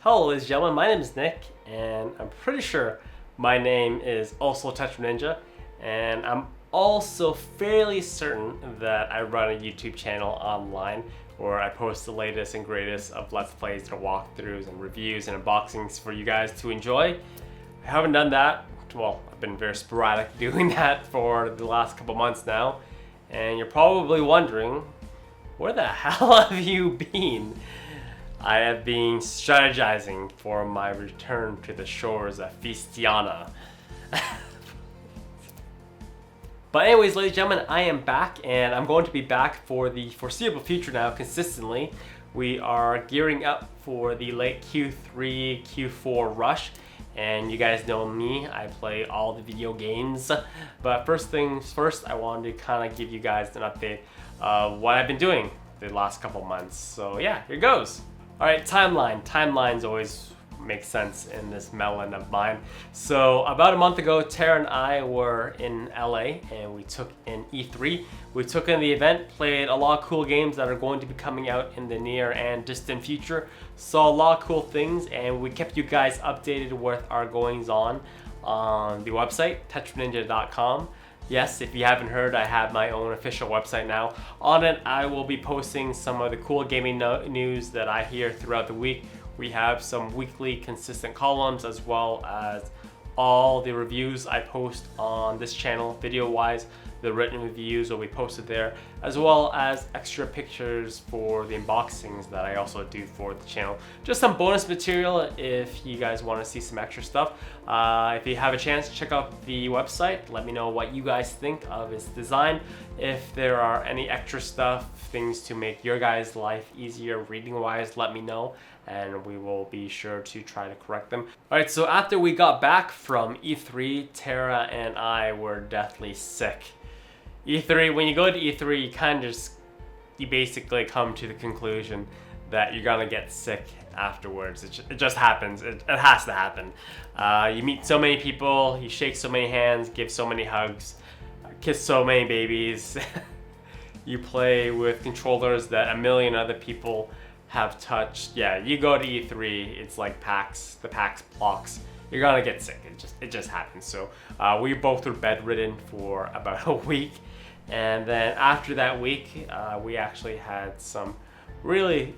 Hello ladies and gentlemen, my name is Nick, and I'm pretty sure my name is also Tetra Ninja, and I'm also fairly certain that I run a YouTube channel online where I post the latest and greatest of Let's Plays and walkthroughs and reviews and unboxings for you guys to enjoy. I haven't done that, well, I've been very sporadic doing that for the last couple months now, and you're probably wondering, where the hell have you been? I have been strategizing for my return to the shores of Fistiana. But anyways, ladies and gentlemen, I am back, and I'm going to be back for the foreseeable future now consistently. We are gearing up for the late Q3, Q4 rush, and you guys know me, I play all the video games. But first things first, I wanted to kind of give you guys an update of what I've been doing the last couple months. So yeah, here goes. Alright, timeline. Timelines always make sense in this melon of mine. So about a month ago, Tara and I were in LA and we took in E3. We took in the event, played a lot of cool games that are going to be coming out in the near and distant future. Saw a lot of cool things, and we kept you guys updated with our goings on the website, tetraninja.com. Yes, if you haven't heard, I have my own official website now. On it, I will be posting some of the cool gaming news that I hear throughout the week. We have some weekly consistent columns, as well as all the reviews I post on this channel video-wise. The written reviews will be posted there, as well as extra pictures for the unboxings that I also do for the channel. Just some bonus material if you guys want to see some extra stuff. If you have a chance, check out the website. Let me know what you guys think of its design. If there are any extra stuff, things to make your guys' life easier reading-wise, let me know, and we will be sure to try to correct them. Alright, so after we got back from E3, Tara and I were deathly sick. E3, when you go to E3, you basically come to the conclusion that you're gonna get sick afterwards. It just happens. It has to happen. You meet so many people, you shake so many hands, give so many hugs, kiss so many babies. You play with controllers that a million other people have touched. Yeah, you go to E3, it's like the PAX blocks. You're gonna get sick. It just happens. So we both were bedridden for about a week. And then after that week, we actually had some really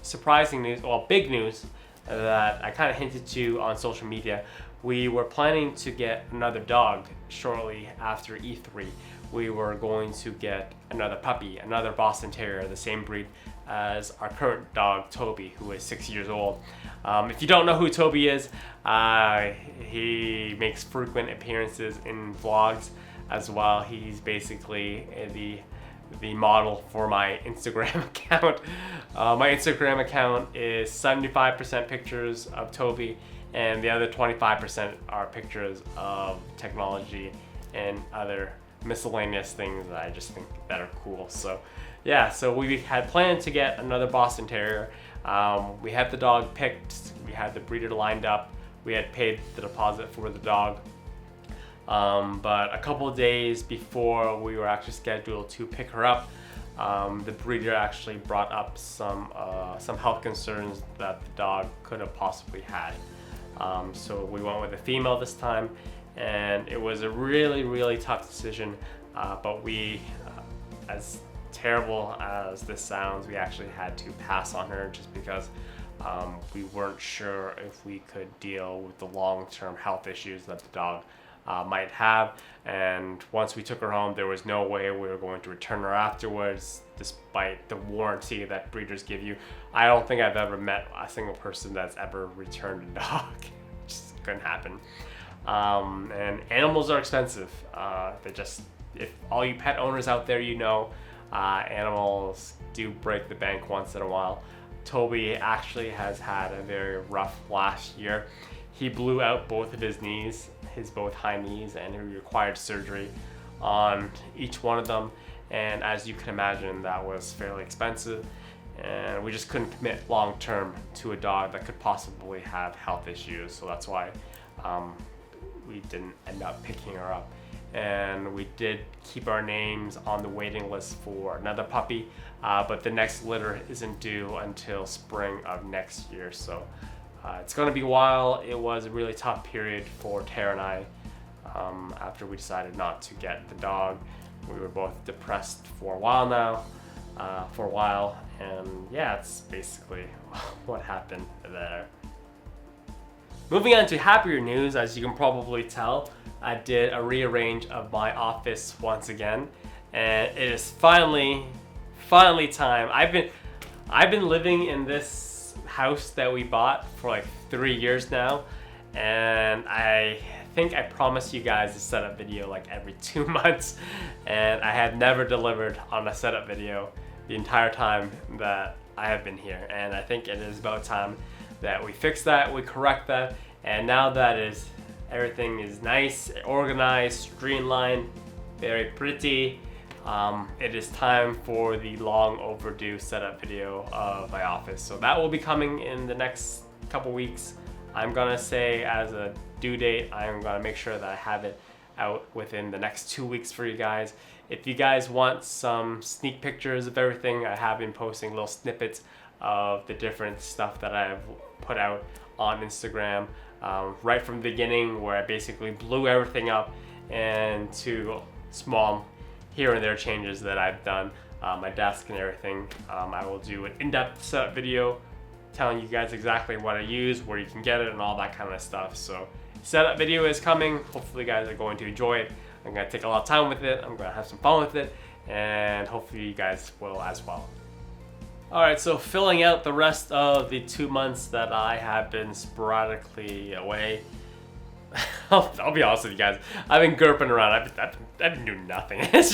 surprising news, well, big news that I kind of hinted to on social media. We were planning to get another dog shortly after E3. We were going to get another puppy, another Boston Terrier, the same breed as our current dog, Toby, who is 6 years old. If you don't know who Toby is, he makes frequent appearances in vlogs as well. He's basically the model for my Instagram account. My Instagram account is 75% pictures of Toby, and the other 25% are pictures of technology and other miscellaneous things that I just think that are cool. So yeah, so we had planned to get another Boston Terrier. We had the dog picked, we had the breeder lined up, we had paid the deposit for the dog. But a couple of days before we were actually scheduled to pick her up, the breeder actually brought up some health concerns that the dog could have possibly had. So we went with a female this time, and it was a really tough decision. But we, as terrible as this sounds, we actually had to pass on her just because we weren't sure if we could deal with the long-term health issues that the dog might have. And once we took her home, there was no way we were going to return her afterwards, despite the warranty that breeders give you. I don't think I've ever met a single person that's ever returned a dog. It just couldn't happen. And animals are expensive. If all you pet owners out there, you know, animals do break the bank once in a while. Toby actually has had a very rough last year. He blew out both of his knees, both high knees, and he required surgery on each one of them. And as you can imagine, that was fairly expensive, and we just couldn't commit long term to a dog that could possibly have health issues. So that's why we didn't end up picking her up. And we did keep our names on the waiting list for another puppy, but the next litter isn't due until spring of next year. So It's going to be a while. It was a really tough period for Tara and I after we decided not to get the dog. We were both depressed for a while now, and yeah, it's basically what happened there. Moving on to happier news, as you can probably tell, I did a rearrange of my office once again, and it is finally time. I've been living in this house that we bought for like 3 years now, and I think I promised you guys a setup video like every 2 months, and I have never delivered on a setup video the entire time that I have been here. And I think it is about time that we fix that, we correct that, and now that everything is nice, organized, streamlined, very pretty, it is time for the long overdue setup video of my office. So that will be coming in the next couple weeks. I'm gonna say as a due date, I'm gonna make sure that I have it out within the next 2 weeks for you guys. If you guys want some sneak pictures of everything, I have been posting little snippets of the different stuff that I've put out on Instagram right from the beginning, where I basically blew everything up into small here and there changes that I've done, my desk and everything. I will do an in-depth setup video telling you guys exactly what I use, where you can get it, and all that kind of stuff. So setup video is coming. Hopefully you guys are going to enjoy it. I'm gonna take a lot of time with it. I'm gonna have some fun with it, and hopefully you guys will as well. Alright, so filling out the rest of the 2 months that I have been sporadically away. I'll be honest with you guys. I've been GURPing around. I've been doing nothing. It's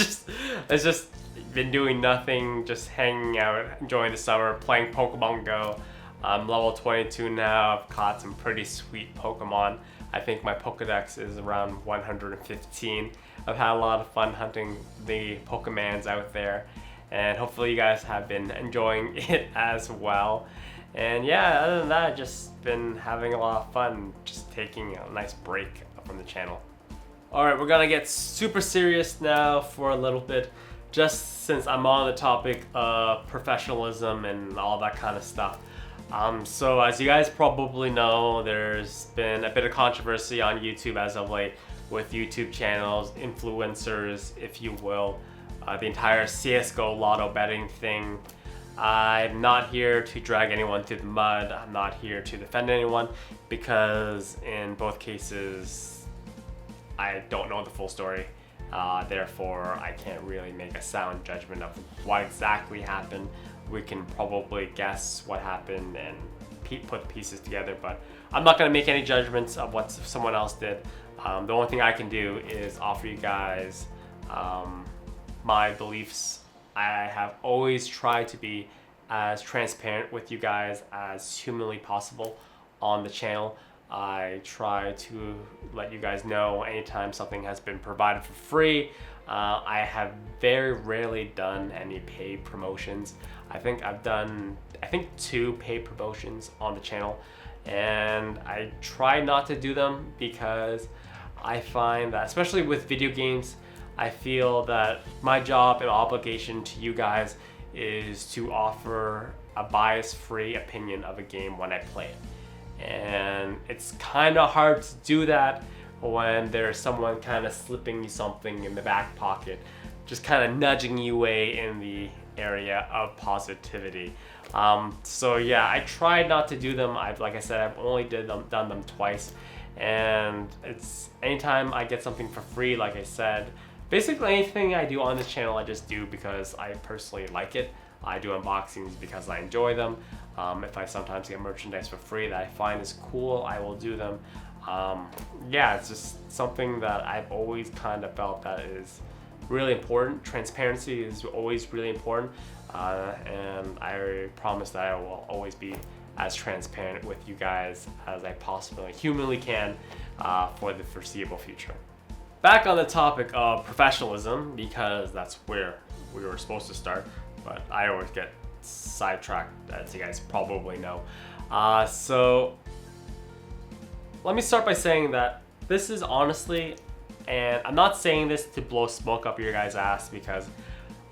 just been doing nothing, just hanging out, enjoying the summer, playing Pokemon Go. I'm level 22 now. I've caught some pretty sweet Pokemon. I think my Pokedex is around 115. I've had a lot of fun hunting the Pokemans out there, and hopefully you guys have been enjoying it as well. And yeah, other than that, just been having a lot of fun, just taking a nice break from the channel. Alright, we're gonna get super serious now for a little bit, just since I'm on the topic of professionalism and all that kind of stuff. So as you guys probably know, there's been a bit of controversy on YouTube as of late with YouTube channels, influencers, if you will, the entire CSGO lotto betting thing. I'm not here to drag anyone through the mud. I'm not here to defend anyone, because in both cases, I don't know the full story. Therefore, I can't really make a sound judgment of what exactly happened. We can probably guess what happened and put the pieces together, but I'm not gonna make any judgments of what someone else did. The only thing I can do is offer you guys my beliefs. I have always tried to be as transparent with you guys as humanly possible on the channel. I try to let you guys know anytime something has been provided for free. I have very rarely done any paid promotions. I think I've done 2 paid promotions on the channel, and I try not to do them because I find that, especially with video games, I feel that my job and obligation to you guys is to offer a bias-free opinion of a game when I play it. And it's kind of hard to do that when there's someone kind of slipping you something in the back pocket, just kind of nudging you away in the area of positivity. So yeah, I tried not to do them. Like I said, I've only done them twice, and it's anytime I get something for free, like I said, basically anything I do on this channel, I just do because I personally like it. I do unboxings because I enjoy them. If I sometimes get merchandise for free that I find is cool, I will do them. Yeah, it's just something that I've always kind of felt that is really important. Transparency is always really important, and I promise that I will always be as transparent with you guys as I possibly humanly can for the foreseeable future. Back on the topic of professionalism, because that's where we were supposed to start, but I always get sidetracked, as you guys probably know. So let me start by saying that this is honestly, and I'm not saying this to blow smoke up your guys' ass, because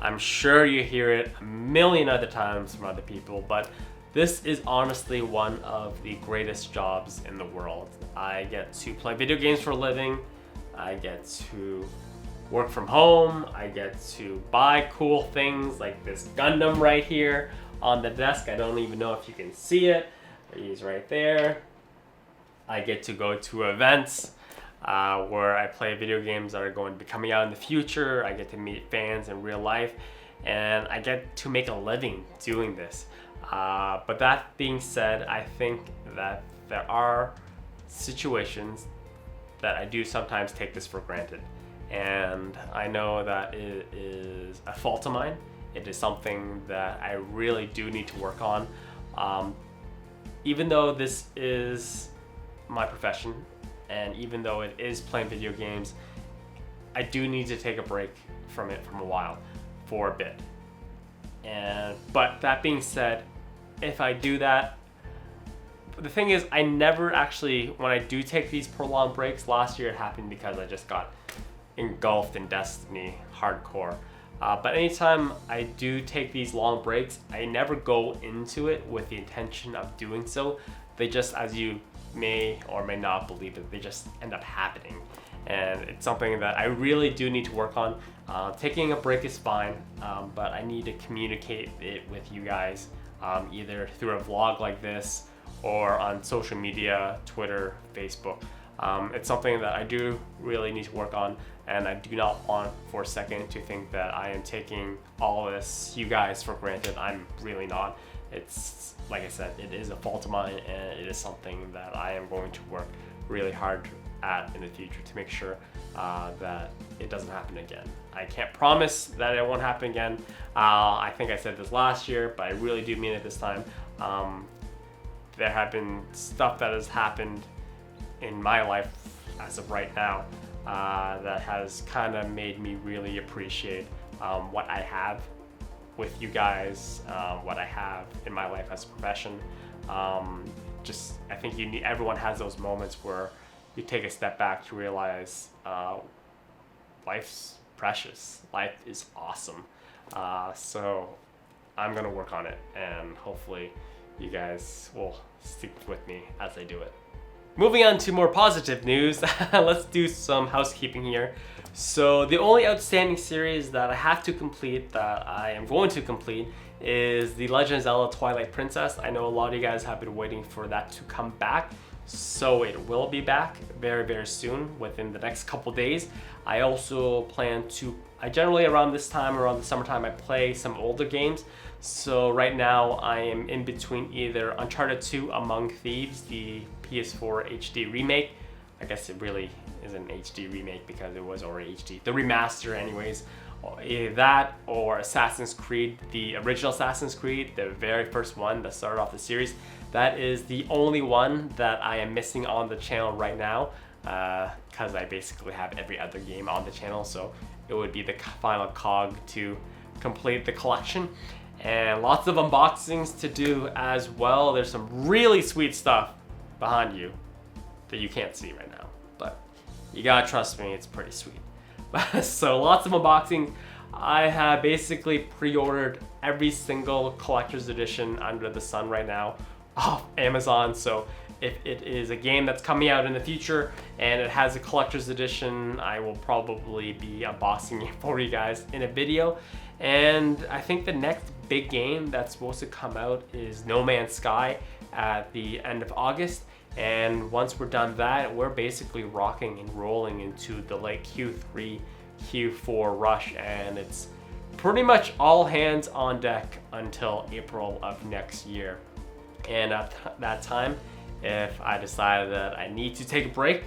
I'm sure you hear it a million other times from other people, but This is honestly one of the greatest jobs in the world. I get to play video games for a living. I get to work from home. I get to buy cool things like this Gundam right here on the desk. I don't even know if you can see it. He's right there. I get to go to events where I play video games that are going to be coming out in the future. I get to meet fans in real life, and I get to make a living doing this. But that being said, I think that there are situations that I do sometimes take this for granted. And I know that it is a fault of mine. It is something that I really do need to work on. Even though this is my profession, and even though it is playing video games, I do need to take a break from it for a bit. But that being said, if I do that, the thing is, I never actually, when I do take these prolonged breaks, last year it happened because I just got engulfed in Destiny hardcore. But anytime I do take these long breaks, I never go into it with the intention of doing so. They just, as you may or may not believe it, they just end up happening. And it's something that I really do need to work on. Taking a break is fine, but I need to communicate it with you guys, either through a vlog like this or on social media, Twitter, Facebook. It's something that I do really need to work on, and I do not want for a second to think that I am taking all of this, you guys, for granted. I'm really not. It's, like I said, it is a fault of mine, and it is something that I am going to work really hard at in the future to make sure that it doesn't happen again. I can't promise that it won't happen again. I think I said this last year, but I really do mean it this time. There have been stuff that has happened in my life as of right now that has kind of made me really appreciate what I have with you guys, what I have in my life as a profession. I think everyone has those moments where you take a step back to realize life's precious, life is awesome. So I'm gonna work on it, and hopefully you guys will stick with me as I do it. Moving on to more positive news, let's do some housekeeping here. So the only outstanding series that I have to complete, that I am going to complete, is The Legend of Zelda Twilight Princess. I know a lot of you guys have been waiting for that to come back, so it will be back very, very soon, within the next couple days. I also plan to, I generally around this time, around the summertime, I play some older games. So right now I am in between either Uncharted 2 Among Thieves, the PS4 HD remake. I guess it really is an HD remake because it was already HD. The remaster anyways. Either that or Assassin's Creed, the original Assassin's Creed, the very first one that started off the series. That is the only one that I am missing on the channel right now, because I basically have every other game on the channel, so it would be the final cog to complete the collection. And lots of unboxings to do as well. There's some really sweet stuff behind you that you can't see right now, but you gotta trust me, it's pretty sweet. So lots of unboxing. I have basically pre-ordered every single collector's edition under the sun right now off Amazon. So if it is a game that's coming out in the future and it has a collector's edition, I will probably be unboxing it for you guys in a video. And I think the next big game that's supposed to come out is No Man's Sky at the end of August. And once we're done that, we're basically rocking and rolling into the late Q3, Q4 rush, and it's pretty much all hands on deck until April of next year. And at that time, if I decide that I need to take a break,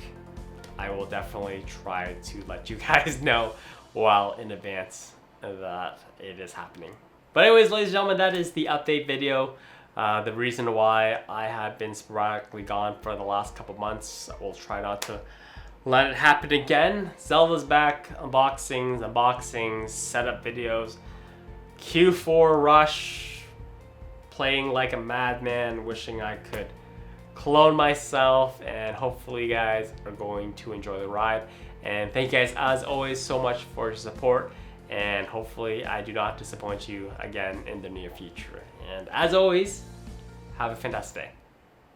I will definitely try to let you guys know well in advance that it is happening. But anyways, ladies and gentlemen, that is the update video. The reason why I have been sporadically gone for the last couple months, I will try not to let it happen again. Zelda's back, unboxings, setup videos, Q4 rush, playing like a madman, wishing I could clone myself, and hopefully you guys are going to enjoy the ride. And thank you guys as always so much for your support, and hopefully I do not disappoint you again in the near future. And as always, Have a fantastic day.